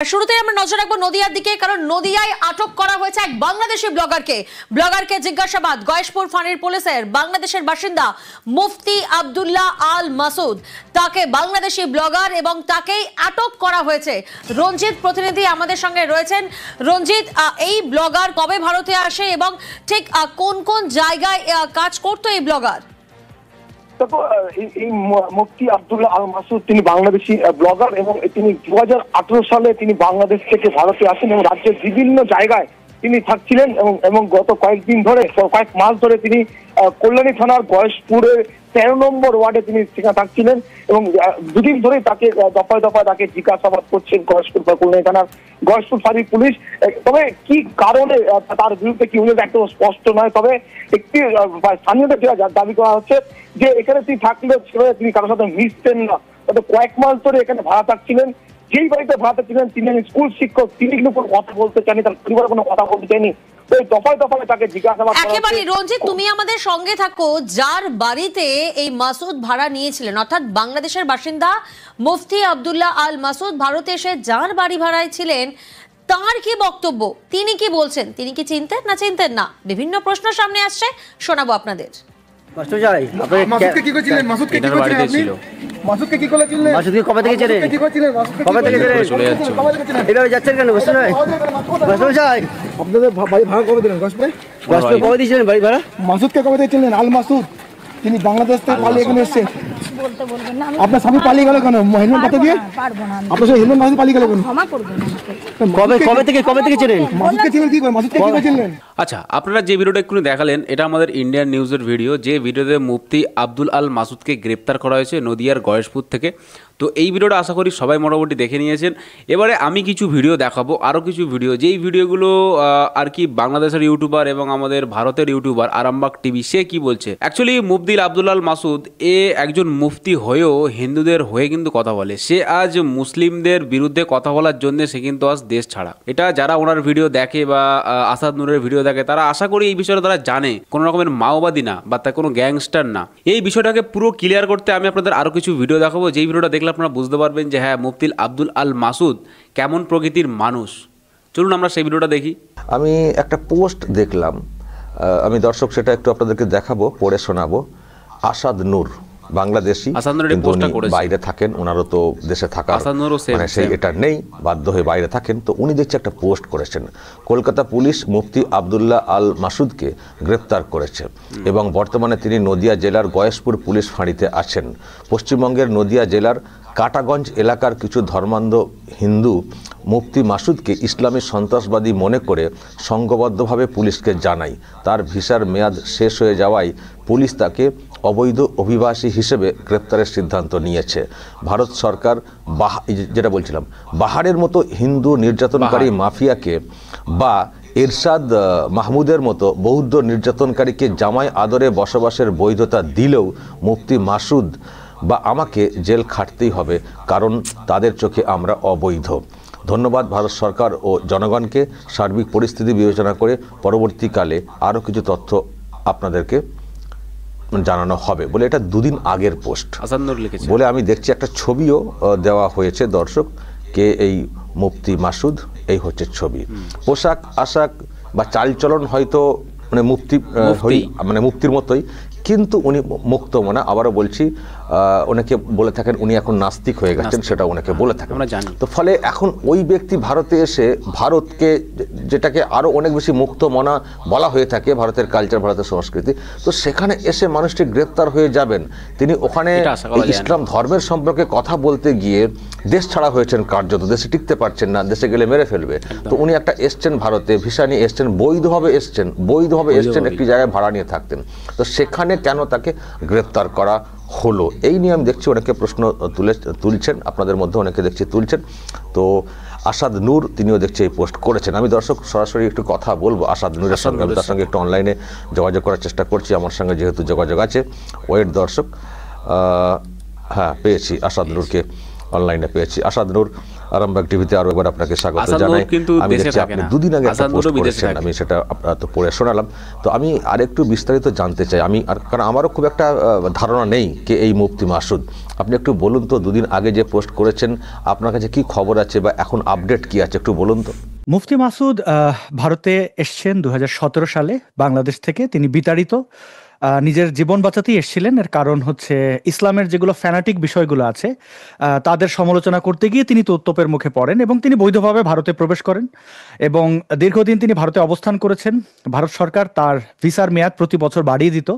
শুরুতে আমরা নজর রাখবো নদিয়ার দিকে, কারণ নদিয়ায় আটক করা হয়েছে এক বাংলাদেশি ব্লগারকে জিজ্ঞাসাবাদ গয়েশপুর ফাঁড়ির পুলিশের। বাংলাদেশের বাসিন্দা মুফতি আব্দুল্লাহ আল মাসুদ, তাকে বাংলাদেশি ব্লগার এবং তাকেই আটক করা হয়েছে। রঞ্জিত প্রতিনিধি আমাদের সঙ্গে রয়েছেন। রঞ্জিত, এই ব্লগার কবে ভারতে আসে এবং ঠিক কোন কোন জায়গায় কাজ করতো এই ব্লগার? দেখো, এই মুফতি আব্দুল্লাহ আল মাসুদ তিনি বাংলাদেশি ব্লগার এবং তিনি 2018 সালে তিনি বাংলাদেশ থেকে ভারতে আসেন এবং রাজ্যের বিভিন্ন জায়গায় তিনি থাকছিলেন এবং গত কয়েক মাস ধরে তিনি কল্যাণী থানার গয়েশপুরের 13 নম্বর ওয়ার্ডে তিনি সেখানে থাকছিলেন এবং দুদিন ধরেই তাকে দফায় দফায় তাকে জিজ্ঞাসাবাদ করছেন গয়েশপুর বা কল্যাণী থানার গয়েশপুর ফাঁড়ির পুলিশ। তবে কি কারণে তার বিরুদ্ধে কি অভিযোগ একদম স্পষ্ট নয়। তবে একটি স্থানীয়দের দাবি করা হচ্ছে যে এখানে তিনি থাকলেও সেভাবে তিনি কারোর সাথে মিশতেন না। তবে কয়েক মাস ধরে এখানে ভাড়া থাকছিলেন। যেই বাড়িতে ভাড়া থাকছিলেন তিনি স্কুল শিক্ষক, তিনি কিন্তু কোনো কথা বলতে চাননি, তার পরিবারের কোনো কথা বলতে চাইনি। দফায় দফায় তাকে জিজ্ঞাসাবাদ করা হচ্ছে। একেবারে রঞ্জিত, তুমি আমাদের সঙ্গে থাকো। যার বাড়িতে এই মাসুদ ভাড়া নিয়েছিলেন, অর্থাৎ বাংলাদেশের বাসিন্দা মুফতি আব্দুল্লাহ আল মাসুদ ভারতে এসে যার বাড়ি ভাড়ায় ছিলেন, তার কি বক্তব্য? তিনি কি বলছেন? তিনি কি চিনতেন না চিনতেন না? বিভিন্ন প্রশ্ন সামনে আসছে, শোনাবো আপনাদের। মাসুদকে কি করেছিলেন? মাসুদকে কি করেছিলেন আপনি? মাসুদকে কি করেছিলেন? মাসুদকে কবে থেকে চেনেন? কি করেছিলেন? কবে থেকে চেনেন? চলে যাচ্ছে। এইভাবে যাচ্ছেন কেন? বসে নয় বসে যাই। আপনাদের বাড়ি ভাড়া কবে দিলেন? গসপে কবে দিয়েছিলেন বাড়ি ভাড়া? মাসুদকে কবে দিয়েছিলেন? আল মাসুদ তিনি বাংলাদেশ থেকে পালিয়ে এখানে এসেছেন। বলতে বলবেন না। আপনার স্বামী পালিয়ে গেল কেন? হেলমেট পাতে দিয়ে পারবো না। আপনার সাথে হেলমেট মাসুদ পালিয়ে গেল কেন? ক্ষমা করবেন আমাকে। কবে থেকে চেনেন? মাসুদকে চিনেন কি করে? মাসুদকে কি করে চিনলেন? আচ্ছা, আপনারা যে ভিডিওটা একটু দেখালেন এটা আমাদের ইন্ডিয়ান নিউজের ভিডিও, যে ভিডিওতে মুফতি আব্দুল আল মাসুদকে গ্রেপ্তার করা হয়েছে নদিয়ার গয়েশপুর থেকে। তো এই ভিডিওটা আশা করি সবাই মোটামুটি দেখে নিয়েছেন। এবারে আমি কিছু ভিডিও দেখাবো, আরও কিছু ভিডিও, যেই ভিডিওগুলো আর কি বাংলাদেশের ইউটিউবার এবং আমাদের ভারতের ইউটিউবার আরামবাগ টিভি সে কি বলছে। অ্যাকচুয়ালি মুফতি আব্দুল আল মাসুদ একজন মুফতি হয়েও হিন্দুদের হয়ে কিন্তু কথা বলে। সে আজ মুসলিমদের বিরুদ্ধে কথা বলার জন্য সে কিন্তু আজ দেশ ছাড়া। এটা যারা ওনার ভিডিও দেখে বা আসাদ নূরের ভিডিও দেখে তারা আশা করি এই বিষয়টা তারা জানে, কোনো রকমের মাওবাদী না বা তা কোনো গ্যাংস্টার না। এই বিষয়টাকে পুরো ক্লিয়ার করতে আমি আপনাদের আরও কিছু ভিডিও দেখাবো, যেই ভিডিওটা দেখলে আপনারা বুঝতে পারবেন যে হ্যাঁ, মুফতি আব্দুল আল মাসুদ কেমন প্রকৃতির মানুষ। চলুন আমরা সেই ভিডিওটা দেখি। আমি একটা পোস্ট দেখলাম, আমি দর্শক সেটা একটু আপনাদেরকে দেখাবো, পড়ে শোনাবো। আসাদ নূর বাংলাদেশি, বাইরে থাকেন, ওনারও তো দেশে থাকা মানে সেই এটা নেই, বাধ্য হয়ে বাইরে থাকেন। তো উনি দেখছি একটা পোস্ট করেছেন, কলকাতা পুলিশ মুফতি আব্দুল্লাহ আল মাসুদকে গ্রেপ্তার করেছে এবং বর্তমানে তিনি নদিয়া জেলার গয়েশপুর পুলিশ ফাঁড়িতে আছেন। পশ্চিমবঙ্গের নদিয়া জেলার কাটাগঞ্জ এলাকার কিছু ধর্মান্ধ হিন্দু মুফতি মাসুদকে ইসলামী সন্ত্রাসবাদী মনে করে সংঘবদ্ধভাবে পুলিশকে জানায়। তার ভিসার মেয়াদ শেষ হয়ে যাওয়ায় পুলিশ তাকে অবৈধ অভিবাসী হিসেবে গ্রেপ্তারের সিদ্ধান্ত নিয়েছে। ভারত সরকার যেটা বলছিলাম, বাহারের মতো হিন্দু নির্যাতনকারী মাফিয়াকে বা এরশাদ মাহমুদের মতো বৌদ্ধ নির্যাতনকারীকে জামাই আদরে বসবাসের বৈধতা দিলেও মুফতি মাসুদ বা আমাকে জেল খাটতেই হবে, কারণ তাদের চোখে আমরা অবৈধ। ধন্যবাদ ভারত সরকার ও জনগণকে। সার্বিক পরিস্থিতি বিবেচনা করে পরবর্তীকালে আরও কিছু তথ্য আপনাদেরকে জানানো হবে বলে, এটা দুদিন আগের পোস্ট বলে আমি দেখছি। একটা ছবিও দেওয়া হয়েছে দর্শক, কে এই মুফতি মাসুদ, এই হচ্ছে ছবি। পোশাক আশাক বা চালচলন হয়তো মানে মুফতির মতোই, কিন্তু উনি মুক্ত মনা। আবারও বলছি, ওনাকে বলে থাকেন উনি এখন নাস্তিক হয়ে গেছেন, সেটা ওনাকে বলে থাকেন। তো ফলে এখন ওই ব্যক্তি ভারতে এসে ভারতকে, যেটাকে আরও অনেক বেশি মুক্ত মনা বলা হয়ে থাকে, ভারতের কালচার, ভারতের সংস্কৃতি, তো সেখানে এসে মানুষটি গ্রেপ্তার হয়ে যাবেন। তিনি ওখানে ইসলাম ধর্মের সম্পর্কে কথা বলতে গিয়ে দেশ ছাড়া হয়েছেন, কার্যত দেশে টিকতে পারছেন না, দেশে গেলে মেরে ফেলবে। তো উনি একটা এসছেন ভারতে, ভিসা নিয়ে এসছেন, বৈধভাবে এসছেন, একটি জায়গায় ভাড়া নিয়ে থাকতেন। তো সেখানে কেন তাকে গ্রেপ্তার করা হলো, এই নিয়ে আমি দেখছি অনেকে প্রশ্ন তুলছেন, আপনাদের মধ্যে অনেকে দেখছি তুলছেন। তো আসাদ নূর তিনিও দেখছি এই পোস্ট করেছেন। আমি দর্শক সরাসরি একটু কথা বলবো আসাদ নূরের সঙ্গে, আমি তার সঙ্গে একটু অনলাইনে যোগাযোগ করার চেষ্টা করছি, আমার সঙ্গে যেহেতু যোগাযোগ আছে। ওয়েট দর্শক, হ্যাঁ পেয়েছি আসাদ নূরকে, অনলাইনে পেয়েছি। আসাদ নূর, আরামবাগ টিভিতে আরো একবার আপনাকে স্বাগত জানাই। আমি দেখছি আপনি দুদিন আগে একটা পোস্ট করেছেন, আমি সেটা তো পড়ে শোনালাম। তো আমি আরেকটু বিস্তারিত জানতে চাই, কারণ আমারও খুব একটা ধারণা নেই কে এই মুফতি মাসুদ। আপনি একটু বলুন তো, দুদিন আগে যে পোস্ট করেছেন আপনার কাছে কি খবর আছে বা এখন আপডেট কি আছে একটু বলুন তো। মুফতি মাসুদ ভারতে এসছেন 2017 সালে বাংলাদেশ থেকে। তিনি বিতাড়িত, নিজের জীবন বাঁচাতেই এসেছিলেন। এর কারণ হচ্ছে ইসলামের যেগুলো ফ্যানাটিক বিষয়গুলো আছে তাদের সমালোচনা করতে গিয়ে তিনি তোপের মুখে পড়েন এবং তিনি বৈধভাবে ভারতে প্রবেশ করেন এবং দীর্ঘদিন তিনি ভারতে অবস্থান করেছেন। ভারত সরকার তার ভিসার মেয়াদ প্রতি বছর বাড়িয়ে দিত।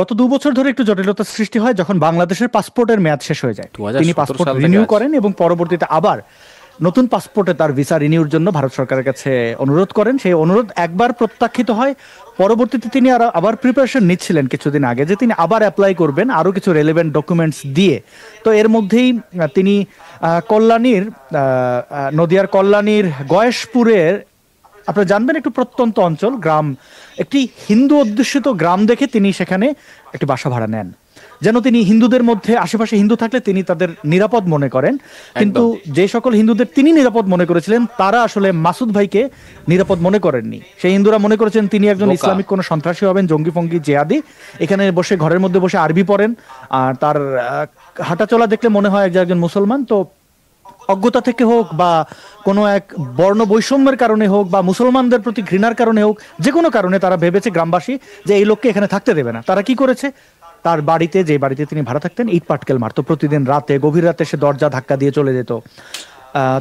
গত 2 বছর ধরে একটু জটিলতার সৃষ্টি হয় যখন বাংলাদেশের পাসপোর্টের মেয়াদ শেষ হয়ে যায়। তিনি পাসপোর্ট রিনিউ করেন এবং পরবর্তীতে আবার নতুন পাসপোর্টে তার ভিসা রিনিউর জন্য ভারত সরকারের কাছে অনুরোধ করেন। সেই অনুরোধ একবার প্রত্যাখ্যিত হয়। পরবর্তীতে তিনি আবার প্রিপারেশন নিচ্ছিলেন কিছুদিন আগে যে তিনি আবার অ্যাপ্লাই করবেন আরও কিছু রেলেভেন্ট ডকুমেন্টস দিয়ে। তো এর মধ্যেই তিনি নদিয়ার কল্যাণীর গয়েশপুরের, আপনারা জানবেন, একটু প্রত্যন্ত অঞ্চল গ্রাম, একটি হিন্দু অধ্যুষিত গ্রাম দেখে তিনি সেখানে একটি বাসা ভাড়া নেন, যেন তিনি হিন্দুদের মধ্যে আশেপাশে হিন্দু থাকলে তিনি তাদের নিরাপদ মনে করেন। কিন্তু যে সকল হিন্দুদের তিনি নিরাপদ মনে করেছিলেন তারা আসলে মাসুদ ভাইকে নিরাপদ মনে করেননি। সেই হিন্দুরা মনে করেছেন তিনি একজন ইসলামিক কোনো সন্ত্রাসী হবেন, জঙ্গি ফঙ্গি জিহাদি। এখানে বসে ঘরের মধ্যে বসে আরবি পড়েন আর তার হাঁটাচলা দেখলে মনে হয় যে একজন মুসলমান। তো অজ্ঞতা থেকে হোক বা কোনো এক বর্ণ বৈষম্যের কারণে হোক বা মুসলমানদের প্রতি ঘৃণার কারণে হোক, যে কোনো কারণে তারা ভেবেছে গ্রামবাসী যে এই লোককে এখানে থাকতে দেবে না। তারা কি করেছে, তার বাড়িতে, যে বাড়িতে তিনি ভাড়া থাকতেন, ইট পাটকেল মারতো প্রতিদিন রাতে, গভীর রাতে সে দরজা ধাক্কা দিয়ে চলে যেত।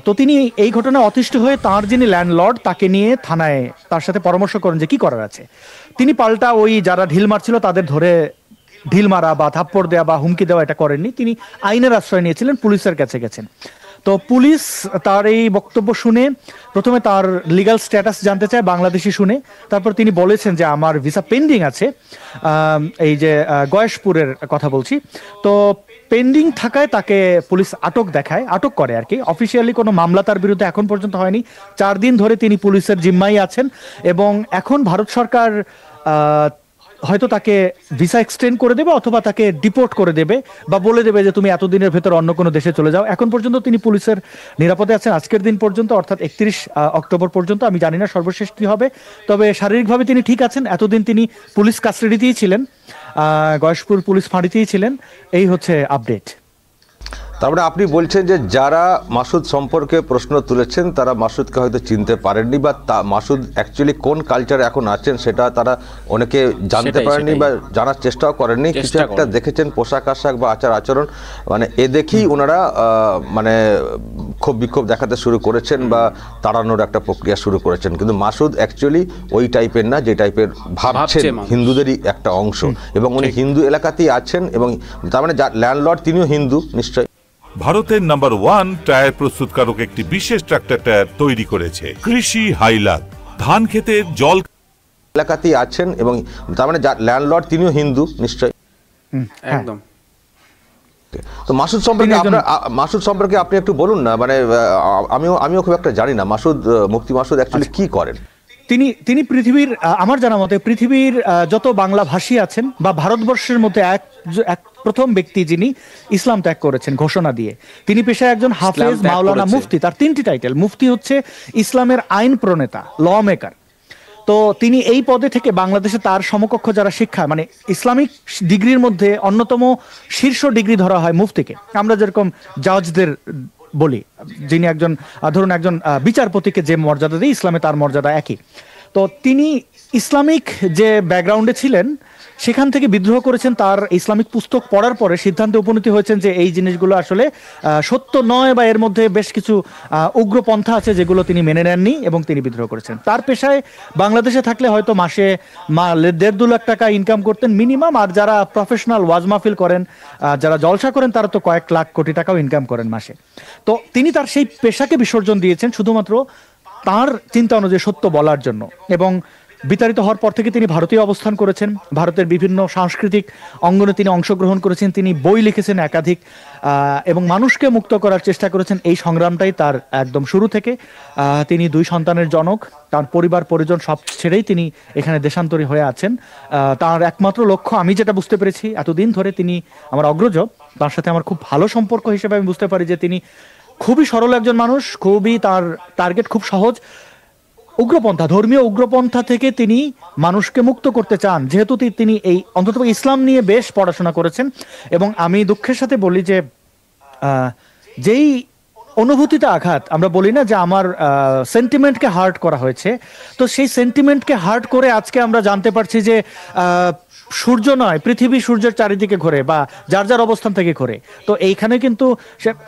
তো তিনি এই ঘটনায় অতিষ্ঠ হয়ে তাঁর যিনি ল্যান্ডলর্ড তাকে নিয়ে থানায় তার সাথে পরামর্শ করেন যে কি করার আছে। তিনি পাল্টা ওই যারা ঢিল মারছিল তাদের ধরে ঢিল মারা বা থাপ্পড় দেওয়া বা হুমকি দেওয়া এটা করেননি। তিনি আইনের আশ্রয় নিয়েছিলেন, পুলিশের কাছে গেছেন। তো পুলিশ তার এই বক্তব্য শুনে প্রথমে তার লিগ্যাল স্ট্যাটাস জানতে চায় বাংলাদেশি শুনে। তারপর তিনি বলেছেন যে আমার ভিসা পেন্ডিং আছে, এই যে গয়েশপুরের কথা বলছি। তো পেন্ডিং থাকায় তাকে পুলিশ আটক করে আর কি। অফিসিয়ালি কোনো মামলা তার বিরুদ্ধে এখন পর্যন্ত হয়নি। 4 দিন ধরে তিনি পুলিশের জিম্মায় আছেন এবং এখন ভারত সরকার হয়তো তাকে ভিসা এক্সটেন্ড করে দেবে অথবা তাকে ডিপোর্ট করে দেবে বা বলে দেবে যে তুমি এতদিনের ভেতর অন্য কোনো দেশে চলে যাও। এখন পর্যন্ত তিনি পুলিশের নিরাপদে আছেন আজকের দিন পর্যন্ত, অর্থাৎ 31 অক্টোবর পর্যন্ত। আমি জানি না সর্বশেষ কি হবে, তবে শারীরিকভাবে তিনি ঠিক আছেন। এতদিন তিনি পুলিশ কাস্টাডিতেই ছিলেন, গয়েশপুর পুলিশ ফাঁড়িতেই ছিলেন। এই হচ্ছে আপডেট। তারপরে আপনি বলছেন যে যারা মাসুদ সম্পর্কে প্রশ্ন তুলেছেন তারা মাসুদকে হয়তো চিনতে পারেননি বা মাসুদ অ্যাকচুয়ালি কোন কালচারে এখন আছেন সেটা তারা অনেকে জানতে পারেননি বা জানার চেষ্টাও করেননি। কিছু একটা দেখেছেন পোশাক আশাক বা আচার আচরণ, মানে এ দেখেই ওনারা মানে ক্ষোভ বিক্ষোভ দেখাতে শুরু করেছেন বা তাড়ানোর একটা প্রক্রিয়া শুরু করেছেন। কিন্তু মাসুদ অ্যাকচুয়ালি ওই টাইপের না যে টাইপের ভাবছেন হিন্দুদেরই একটা অংশ, এবং উনি হিন্দু এলাকাতেই আছেন এবং তার মানে ল্যান্ডলর্ড তিনিও হিন্দু নিশ্চয়ই। ভারতের নাম্বার 1 টায়ার প্রস্তুতকারক একটি বিশেষ ট্রাক্টর টায়ার তৈরি করেছে কৃষি হাইলাক। ধান ক্ষেতের জল এলাকাতেই আছেন এবং তার মানে ল্যান্ডলর্ড তিনিও হিন্দু নিশ্চয়ই। একদম। তো মাসুদ সম্পর্কে আপনি একটু বলুন না, মানে আমিও খুব একটা জানি না মুফতি মাসুদ অ্যাকচুয়ালি কি করেন। তিনি পৃথিবীর, আমার জানা মতে পৃথিবীর যত বাংলা ভাষী আছেন বা ভারতবর্ষের মধ্যে এক প্রথম ব্যক্তি যিনি ইসলাম ত্যাগ করেছেন ঘোষণা দিয়ে। তিনি পেশায় একজন হাফেজ, মাওলানা, মুফতি। তার 3টি টাইটেল। মুফতি হচ্ছে ইসলামের আইন প্রণেতা, ল মেকার। তো তিনি এই পদে থেকে বাংলাদেশে তার সমকক্ষ যারা শিক্ষা, মানে ইসলামিক ডিগ্রির মধ্যে অন্যতম শীর্ষ ডিগ্রি ধরা হয় মুফতিকে। আমরা যেরকম জাজদের বলি, যিনি একজন ধরুন একজন বিচারপতিকে যে মর্যাদা দেয়, ইসলামে তার মর্যাদা একই। তো তিনি ইসলামিক যে ব্যাকগ্রাউন্ডে ছিলেন সেখান থেকে বিদ্রোহ করেছেন। তার ইসলামিক পুস্তক পড়ার পরে সিদ্ধান্তে উপনীত হয়েছেন যে এই জিনিসগুলো আসলে সত্য নয় বা এর মধ্যে বেশ কিছু উগ্র পন্থা আছে যেগুলো তিনি মেনে নেননি এবং তিনি বিদ্রোহ করেছেন। তার পেশায় বাংলাদেশে থাকলে হয়তো মাসে 1.5-2 লাখ টাকা ইনকাম করতেন মিনিমাম। আর যারা প্রফেশনাল ওয়াজ মাহফিল করেন, যারা জলসা করেন, তারা তো কয়েক লাখ কোটি টাকাও ইনকাম করেন মাসে। তো তিনি তার সেই পেশাকে বিসর্জন দিয়েছেন শুধুমাত্র তার চিন্তা অনুযায়ী সত্য বলার জন্য। এবং বিতাড়িত হওয়ার পর থেকে তিনি ভারতীয় অবস্থান করেছেন, ভারতের বিভিন্ন সাংস্কৃতিক অঙ্গনে তিনি অংশগ্রহণ করেছেন, তিনি বই লিখেছেন একাধিক এবং মানুষকে মুক্ত করার চেষ্টা করেছেন। এই সংগ্রামটাই তার একদম শুরু থেকে। তিনি 2 সন্তানের জনক, তার পরিবার পরিজন সব ছেড়েই তিনি এখানে দেশান্তরী হয়ে আছেন। তার একমাত্র লক্ষ্য, আমি যেটা বুঝতে পেরেছি এতদিন ধরে, তিনি আমার অগ্রজ, তার সাথে আমার খুব ভালো সম্পর্ক হিসেবে আমি বুঝতে পারি যে তিনি খুবই সরল একজন মানুষ, খুবই তার টার্গেট খুব সহজ, উগ্রপন্থা, ধর্মীয় উগ্রপন্থা থেকে তিনি মানুষকে মুক্ত করতে চান, যেহেতু তিনি এই অন্তত ইসলাম নিয়ে বেশ পড়াশোনা করেছেন। এবং আমি দুঃখের সাথে বলি যে যেই অনুভূতিটা আঘাত, আমরা বলি না যে আমার সেন্টিমেন্টকে হার্ট করা হয়েছে, তো সেই সেন্টিমেন্টকে হার্ট করে আজকে আমরা জানতে পারছি যে সূর্য নয়, পৃথিবী সূর্যের চারিদিকে ঘোরে বা যার যার অবস্থান থেকে ঘোরে। তো এইখানে কিন্তু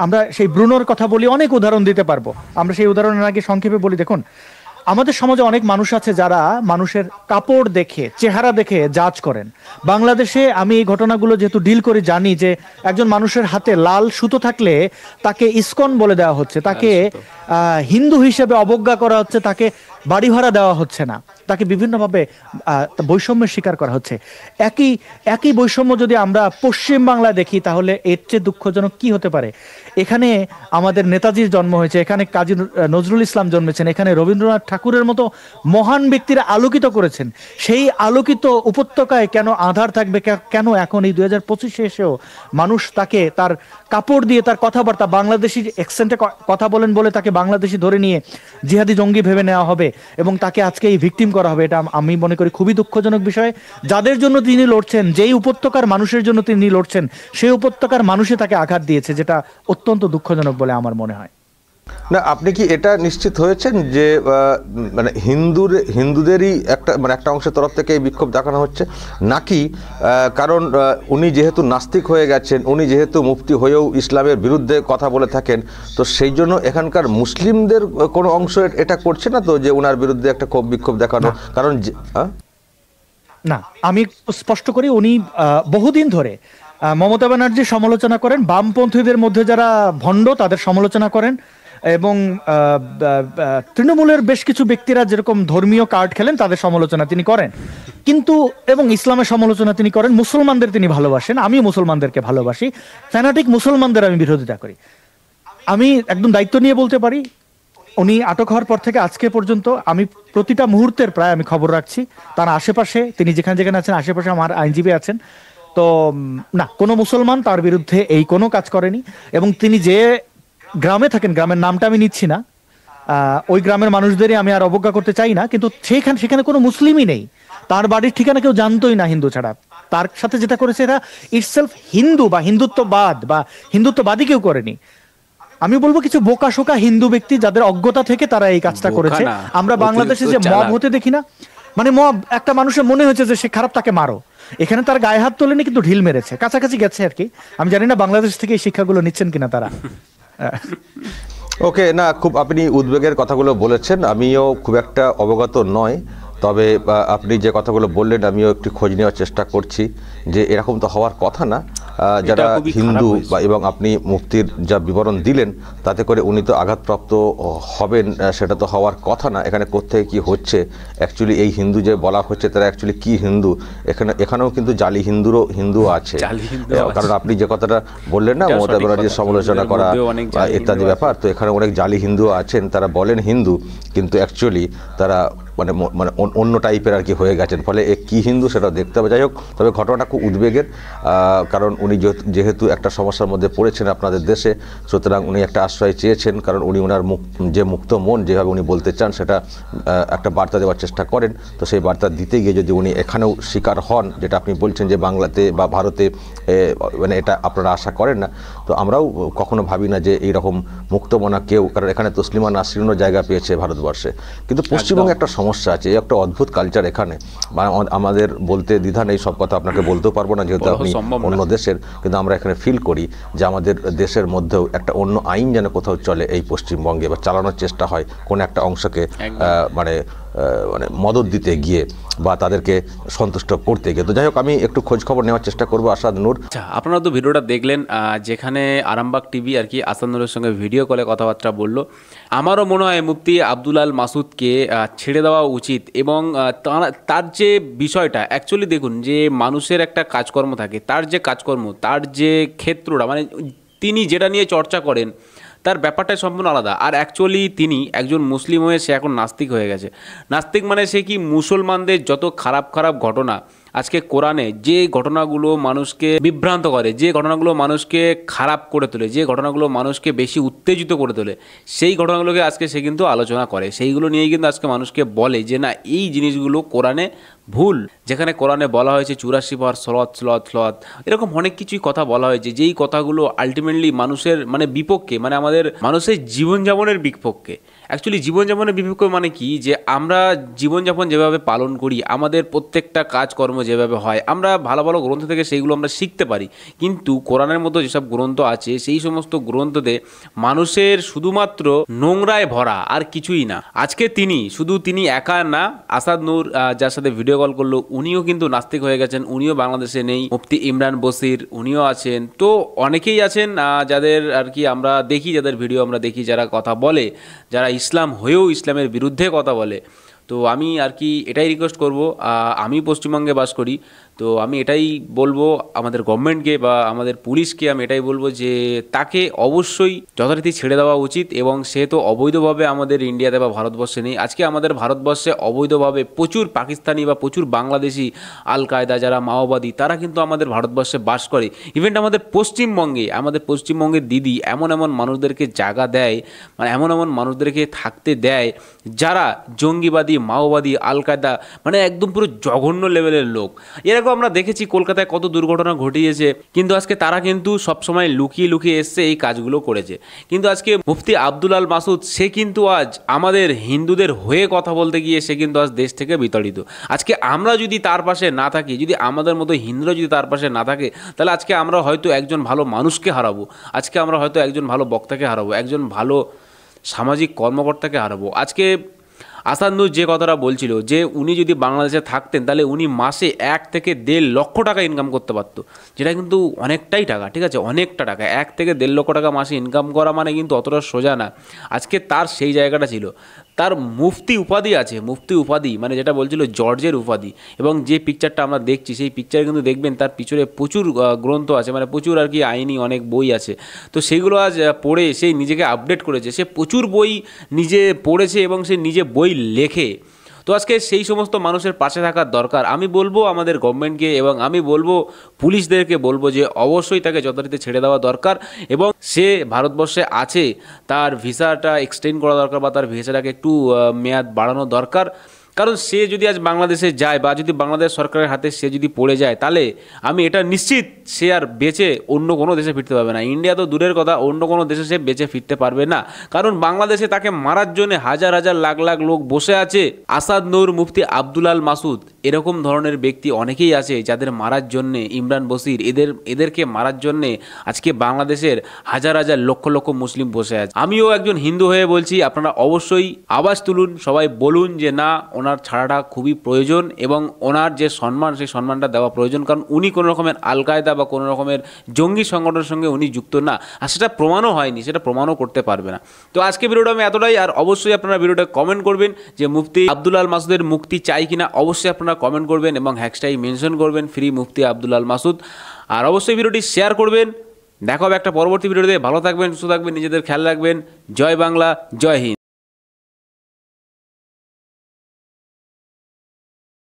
আমরা সেই ব্রুনোর কথা বলি, অনেক উদাহরণ দিতে পারবো। আমরা সেই উদাহরণের আগে সংক্ষেপে বলি, দেখুন আমাদের সমাজে অনেক মানুষ আছে যারা মানুষের কাপড় দেখে, চেহারা দেখে জাজ করেন। বাংলাদেশে আমি এই ঘটনাগুলো যেহেতু ডিল করে জানি যে একজন মানুষের হাতে লাল সুতো থাকলে তাকে ইসকন বলে দেওয়া হচ্ছে, তাকে হিন্দু হিসেবে অবজ্ঞা করা হচ্ছে, তাকে বাড়ি ভাড়া দেওয়া হচ্ছে না, তাকে বিভিন্নভাবে বৈষম্যের শিকার করা হচ্ছে। একই বৈষম্য যদি আমরা পশ্চিম বাংলা দেখি তাহলে এর চেয়ে দুঃখজনক কি হতে পারে? এখানে আমাদের নেতাজির জন্ম হয়েছে, এখানে কাজী নজরুল ইসলাম জন্মেছেন, এখানে রবীন্দ্রনাথ ঠাকুরের মতো মহান ব্যক্তিরা আলোকিত করেছেন। সেই আলোকিত উপত্যকায় কেন আধার থাকবে? কেন এখন এই 2025-এ এসেও মানুষ তাকে তার কাপড় দিয়ে, তার কথাবার্তা, বাংলাদেশি অ্যাকসেন্টে কথা বলেন বলে তাকে বাংলাদেশি ধরে নিয়ে জিহাদি জঙ্গি ভেবে নেওয়া হবে এবং তাকে আজকে এই ভিকটিম করা হবে? এটা আমি মনে করি খুবই দুঃখজনক বিষয়। যাদের জন্য তিনি লড়ছেন, যেই উপত্যকার মানুষের জন্য তিনি লড়ছেন, সেই উপত্যকার মানুষে তাকে আঘাত দিয়েছে, যেটা অত্যন্ত দুঃখজনক বলে আমার মনে হয়। না, আপনি কি এটা নিশ্চিত হয়েছেন যে মানে হিন্দুদেরই একটা অংশের তরফ থেকে এই বিক্ষোভ দেখানো হচ্ছে, নাকি কারণ উনি যেহেতু নাস্তিক হয়ে গেছেন, উনি যেহেতু মুফতি হয়েও ইসলামের বিরুদ্ধে কথা বলে থাকেন, তো সেই জন্য এখানকার মুসলিমদের কোনো অংশ এটা করছে না তো যে ওনার বিরুদ্ধে একটা ক্ষোভ বিক্ষোভ দেখানো? কারণ না, আমি স্পষ্ট করি, উনি বহুদিন ধরে মমতা ব্যানার্জির সমালোচনা করেন, বামপন্থীদের মধ্যে যারা ভণ্ড তাদের সমালোচনা করেন, এবং তৃণমূলের বেশ কিছু ব্যক্তিরা যেরকম ধর্মীয় কার্ড খেলেন তাদের সমালোচনা তিনি করেন, কিন্তু এবং ইসলামের সমালোচনা তিনি করেন। মুসলমানদের তিনি ভালোবাসেন, আমি মুসলমানদেরকে ভালোবাসি, ফ্যানাটিক মুসলমানদের আমি বিরোধিতা করি। আমি একদম দায়িত্ব নিয়ে বলতে পারি, উনি আটক হওয়ার পর থেকে আজকে পর্যন্ত আমি প্রতিটা মুহূর্তের প্রায় আমি খবর রাখছি। তার আশেপাশে, তিনি যেখানে যেখানে আছেন আশেপাশে আমার আইনজীবী আছেন, তো না, কোনো মুসলমান তার বিরুদ্ধে এই কোনো কাজ করেনি। এবং তিনি যে গ্রামে থাকেন, গ্রামের নামটা আমি নিচ্ছি না, ওই গ্রামের মানুষদেরই আমি আর অবজ্ঞা করতে চাই না, কিন্তু সেখানে কোনো মুসলিমই নেই, তার বাড়ির ঠিকানা কেউ জানতোই না হিন্দু ছাড়া। তার সাথে যেটা করেছে এরা ইটসেলফ হিন্দু বা হিন্দুত্ববাদ বা হিন্দুত্ববাদী কেউ করেনি। আমি বলবো কিছু বোকা শোকা হিন্দু ব্যক্তি যাদের অজ্ঞতা থেকে তারা এই কাজটা করেছে। আমরা বাংলাদেশে যে মব হতে দেখি না, মানে মব, একটা মানুষের মনে হয়েছে যে সে খারাপ, তাকে মারো। এখানে তার গায়ে হাত তোলেনি, কিন্তু ঢিল মেরেছে, কাছাকাছি গেছে আর কি। আমি জানি না বাংলাদেশ থেকে এই শিক্ষাগুলো নিচ্ছেন কিনা তারা। ওকে, না, খুব আপনি উদ্বেগের কথাগুলো বলেছেন, আমিও খুব একটা অবগত নয়, তবে আপনি যে কথাগুলো বললেন আমিও একটু খোঁজ নেওয়ার চেষ্টা করছি যে এরকম তো হওয়ার কথা না। যারা হিন্দু বা এবং আপনি মুফতির যা বিবরণ দিলেন তাতে করে উনি তো আঘাতপ্রাপ্ত হবেন, সেটা তো হওয়ার কথা না। এখানে কোত্থেকে কি হচ্ছে অ্যাকচুয়ালি, এই হিন্দু যে বলা হচ্ছে তারা অ্যাকচুয়ালি কি হিন্দু? এখানেও কিন্তু জালি হিন্দু আছে, কারণ আপনি যে কথাটা বললেন না, মমতা ব্যানার্জির সমালোচনা করা ইত্যাদি ব্যাপার, তো এখানে অনেক জালি হিন্দু আছেন, তারা বলেন হিন্দু কিন্তু অ্যাকচুয়ালি তারা মানে অন্য টাইপের আর কি হয়ে গেছেন। ফলে কি হিন্দু সেটা দেখতে হবে। যাই হোক, তবে ঘটনাটা খুব উদ্বেগের, কারণ উনি যেহেতু একটা সমস্যার মধ্যে পড়েছেন আপনাদের দেশে, সুতরাং উনি একটা আশ্রয় চেয়েছেন, কারণ উনি ওনার যে মুক্ত মন যেভাবে উনি বলতে চান সেটা একটা বার্তা দেওয়ার চেষ্টা করেন। তো সেই বার্তা দিতে গিয়ে যদি উনি এখানেও শিকার হন, যেটা আপনি বলছেন যে বাংলাতে বা ভারতে মানে এটা আপনারা আশা করেন না, তো আমরাও কখনো ভাবি না যে এইরকম মুক্তমনা কেউ, কারণ এখানে তসলিমা নাসরিনও জায়গা পেয়েছে ভারতবর্ষে, কিন্তু পশ্চিমবঙ্গে একটা সমস্যা আছে, এই একটা অদ্ভুত কালচার এখানে, আমাদের বলতে দ্বিধা নেই, সব কথা আপনাকে বলতেও পারবো না যেহেতু আপনি অন্য দেশের, কিন্তু আমরা এখানে ফিল করি যে আমাদের দেশের মধ্যেও একটা অন্য আইন যেন কোথাও চলে এই পশ্চিমবঙ্গে, বা চালানোর চেষ্টা হয় কোনো একটা অংশকে মানে মদত দিতে গিয়ে বা তাদেরকে সন্তুষ্ট করতে গিয়ে। তো যাই হোক, আমি একটু খোঁজ খবর নেওয়ার চেষ্টা করবো। আসাদ নূর, আচ্ছা, আপনারা তো ভিডিওটা দেখলেন, যেখানে আরামবাগ টিভি আর কি আসাদ নূরের সঙ্গে ভিডিও কলে কথাবার্তা বললো। আমারও মনে হয় মুফতি আব্দুল আল মাসুদকে ছেড়ে দেওয়া উচিত, এবং তার যে বিষয়টা অ্যাকচুয়ালি দেখুন, যে মানুষের একটা কাজকর্ম থাকে, তার যে কাজকর্ম, তার যে ক্ষেত্রটা, মানে তিনি যেটা নিয়ে চর্চা করেন তার ব্যাপারটাই সম্পূর্ণ আলাদা। আর অ্যাকচুয়ালি তিনি একজন মুসলিম হয়ে সে এখন নাস্তিক হয়ে গেছে। নাস্তিক মানে সে কি মুসলমানদের যত খারাপ খারাপ ঘটনা আজকে কোরআনে যে ঘটনাগুলো মানুষকে বিভ্রান্ত করে, যে ঘটনাগুলো মানুষকে খারাপ করে তোলে, যে ঘটনাগুলো মানুষকে বেশি উত্তেজিত করে তোলে, সেই ঘটনাগুলোকে আজকে সে কিন্তু আলোচনা করে। সেইগুলো নিয়েই কিন্তু আজকে মানুষকে বলে যে না, এই জিনিসগুলো কোরআনে ভুল। যেখানে কোরআনে বলা হয়েছে 84 বার সলাত, এরকম অনেক কিছুই কথা বলা হয়েছে, যেই কথাগুলো আলটিমেটলি মানুষের মানে বিপক্ষে, মানে আমাদের মানুষের জীবনযাপনের বিপক্ষে। অ্যাকচুয়ালি জীবনযাপনের বিপক্ষে মানে কি, যে আমরা জীবনযাপন যেভাবে পালন করি, আমাদের প্রত্যেকটা কাজকর্ম যেভাবে হয়, আমরা ভালো ভালো গ্রন্থ থেকে সেইগুলো আমরা শিখতে পারি। কিন্তু কোরআনের মতো যেসব গ্রন্থ আছে, সেই সমস্ত গ্রন্থতে মানুষের শুধুমাত্র নোংরায় ভরা, আর কিছুই না। আজকে তিনি একা না, আসাদ নূর যার সাথে ভিডিও কল করলো, উনিও কিন্তু নাস্তিক হয়ে গেছেন, উনিও বাংলাদেশে নেই। মুফতি ইমরান বশির উনিও আছেন। তো অনেকেই আছেন যাদের আর কি আমরা দেখি, যাদের ভিডিও আমরা দেখি, যারা কথা বলে, যারা ইসলাম হয়েও ইসলামের বিরুদ্ধে কথা বলে। তো আমি আর কি এটাই রিকোয়েস্ট করব, আমি পশ্চিমবঙ্গে বাস করি, তো আমি এটাই বলবো আমাদের গভর্নমেন্টকে বা আমাদের পুলিশকে, আমি এটাই বলবো যে তাকে অবশ্যই যথারীতি ছেড়ে দেওয়া উচিত। এবং সে তো অবৈধভাবে আমাদের ইন্ডিয়াতে বা ভারতবর্ষে নেই। আজকে আমাদের ভারতবর্ষে অবৈধভাবে প্রচুর পাকিস্তানি বা প্রচুর বাংলাদেশি আল কায়দা যারা মাওবাদী, তারা কিন্তু আমাদের ভারতবর্ষে বাস করে। ইভেন আমাদের পশ্চিমবঙ্গের দিদি এমন মানুষদেরকে জায়গা দেয়, মানে এমন মানুষদেরকে থাকতে দেয় যারা জঙ্গিবাদী, মাওবাদী, আল কায়দা, মানে একদম পুরো জঘন্য লেভেলের লোক। এরকম আমরা দেখেছি কলকাতায় কত দুর্ঘটনা ঘটিয়েছে, কিন্তু আজকে তারা কিন্তু সবসময় লুকিয়ে এসছে এই কাজগুলো করেছে। কিন্তু আজকে মুফতি আব্দুল আল মাসুদ, সে কিন্তু আজ আমাদের হিন্দুদের হয়ে কথা বলতে গিয়ে সে কিন্তু আজ দেশ থেকে বিতাড়িত। আজকে আমরা যদি তার পাশে না থাকি, যদি আমাদের মতো হিন্দুরা যদি তার পাশে না থাকে, তাহলে আজকে আমরা হয়তো একজন ভালো মানুষকে হারাবো, আজকে আমরা হয়তো একজন ভালো বক্তাকে হারাবো, একজন ভালো সামাজিক কর্মকর্তাকে হারাবো। আজকে আসাদ নূর যে কথাটা বলছিল যে উনি যদি বাংলাদেশে থাকতেন তাহলে উনি মাসে 1 থেকে 1.5 লক্ষ টাকা ইনকাম করতে পারতো, যেটা কিন্তু অনেকটাই টাকা, ঠিক আছে, অনেকটা টাকা। 1 থেকে 1.5 লক্ষ টাকা মাসে ইনকাম করা মানে কিন্তু অতটা সোজা না। আজকে তার সেই জায়গাটা ছিল। তার মুফতি উপাধি আছে, মুফতি উপাধি মানে যেটা বলছিল জর্জের উপাধি। এবং যে পিকচারটা আমরা দেখছি, সেই পিকচারে কিন্তু দেখবেন তার পিছনে প্রচুর গ্রন্থ আছে, মানে প্রচুর আর কি আইনি অনেক বই আছে। তো সেগুলো আজ পড়ে সেই নিজেকে আপডেট করেছে, সে প্রচুর বই নিজে পড়েছে এবং সে নিজে বই লেখে। তো আজকে সেই সমস্ত মানুষের পাশে থাকার দরকার। আমি বলবো আমাদের গভর্নমেন্টকে এবং আমি বলবো পুলিশদেরকে বলবো যে অবশ্যই তাকে যথারীতি ছেড়ে দেওয়া দরকার। এবং সে ভারতবর্ষে আছে, তার ভিসাটা এক্সটেন্ড করা দরকার বা তার ভিসাটাকে একটু মেয়াদ বাড়ানো দরকার। কারণ সে যদি আজ বাংলাদেশে যায় বা যদি বাংলাদেশ সরকারের হাতে সে যদি পড়ে যায়, তাহলে আমি এটা নিশ্চিত সে আর বেঁচে অন্য কোনো দেশে ফিরতে পারবে না। ইন্ডিয়া তো দূরের কথা, অন্য কোনো দেশে সে বেঁচে ফিরতে পারবে না। কারণ বাংলাদেশে তাকে মারার জন্য হাজার লাখ লোক বসে আছে। আসাদ নূর, মুফতি আব্দুল আল মাসুদ, এরকম ধরনের ব্যক্তি অনেকেই আছে যাদের মারার জন্যে, ইমরান বশির, এদেরকে মারার জন্যে আজকে বাংলাদেশের হাজার লক্ষ মুসলিম বসে আছে। আমিও একজন হিন্দু হয়ে বলছি, আপনারা অবশ্যই আওয়াজ তুলুন, সবাই বলুন যে না, ওনার ছাড়াটা খুবই প্রয়োজন এবং ওনার যে সম্মান, সেই সম্মানটা দেওয়া প্রয়োজন। কারণ উনি কোনো রকমের আল কায়দা বা কোনো রকমের জঙ্গি সংগঠনের সঙ্গে উনি যুক্ত না, আর সেটা প্রমাণও হয়নি, সেটা প্রমাণও করতে পারবে না। তো আজকে ভিডিওটা আমি এতটাই। আর অবশ্যই আপনারা ভিডিওটা কমেন্ট করবেন যে মুফতি আব্দুল আল মাসুদের মুক্তি চাই কিনা, অবশ্যই আপনারা কমেন্ট করবেন এবং হ্যাশট্যাগ মেনশন করবেন ফ্রি মুফতি আব্দুল আল মাসুদ। আর অবশ্যই ভিডিওটি শেয়ার করবেন। দেখা হবে একটা পরবর্তী ভিডিওতে। ভালো থাকবেন, সুস্থ থাকবেন, নিজেদের খেয়াল রাখবেন। জয় বাংলা, জয় হিন্দ।